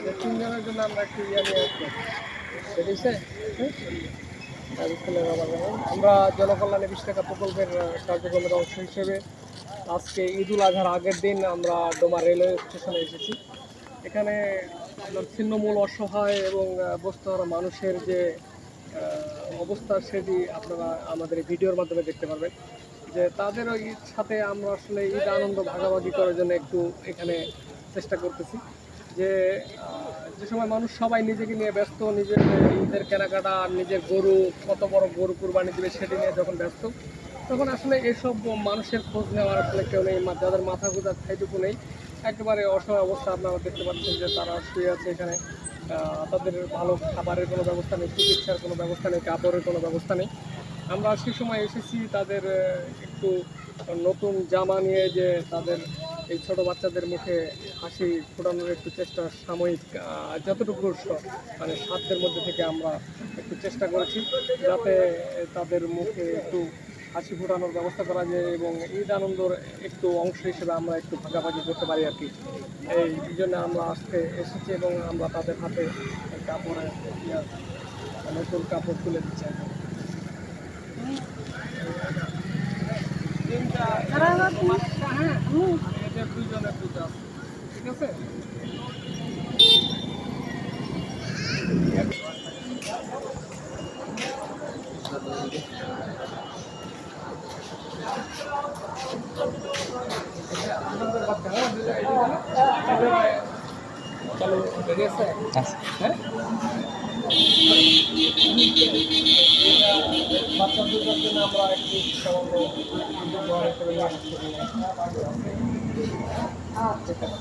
যে ৩ জনের জন্য আমরা একটু ইয়ে নিয়ে আসবো। ঠিক আছে? হ্যাঁ? আমরা জনকল্যাণে ২০ টাকা প্রকল্পের কার্যক্রমের অংশ হিসেবে আজকে ঈদুল আজহার আগের দিন আমরা ডোমা রেলওয়ে স্টেশনে এসেছি। এখানে আপনার ছিন্নমূল অসহায় এবং বস্তুহারা মানুষের যে অবস্থা সেটি আপনারা আমাদের এই ভিডিওর মাধ্যমে দেখতে পারবেন। যে তাদের ওই সাথে আমরা আসলে ঈদ আনন্দ ভাগাভাগি করার জন্য একটু এখানে চেষ্টা করতেছি। যে যে সময় মানুষ সবাই নিজেকে নিয়ে ব্যস্ত, নিজের ঈদের কেনাকাটা, নিজের গরু কত বড় গরু কুরবানি দেবে সেটি নিয়ে যখন ব্যস্ত, তখন আসলে এসব মানুষের খোঁজ নেওয়ার আসলে কেউ নেই, যাদের মাথা গোঁজার ঠাইটুকু নেই। একেবারে অসহায় অবস্থা আপনারা দেখতে পাচ্ছেন যে তারা শুয়ে আছে এখানে। তাদের ভালো খাবারের কোনো ব্যবস্থা নেই, চিকিৎসার কোনো ব্যবস্থা নেই, কাপড়ের কোনো ব্যবস্থা নেই। আমরা সে সময় এসেছি তাদের একটু নতুন জামা নিয়ে যে তাদের এই ছোট বাচ্চাদের মুখে হাসি ফোটানোর একটু চেষ্টা সাময়িক যতটুকু মানে সাধ্যের মধ্যে থেকে আমরা একটু চেষ্টা করেছি যাতে তাদের মুখে একটু হাসি ফোটানোর ব্যবস্থা করা যায় এবং ঈদ আনন্দর একটু অংশ হিসেবে আমরা একটু ভাগাভাগি করতে পারি আর কি। এই জন্য আমরা আজকে এসেছি এবং আমরা তাদের হাতে কাপড়ের নতুন কাপড় তুলে দিচ্ছি। দুইজনের দুটো আছে, ঠিক আছে? চালু রেডি আছে? হ্যাঁ, বাচ্চা দুটোর জন্য আমরা একটু ঠিক আছে।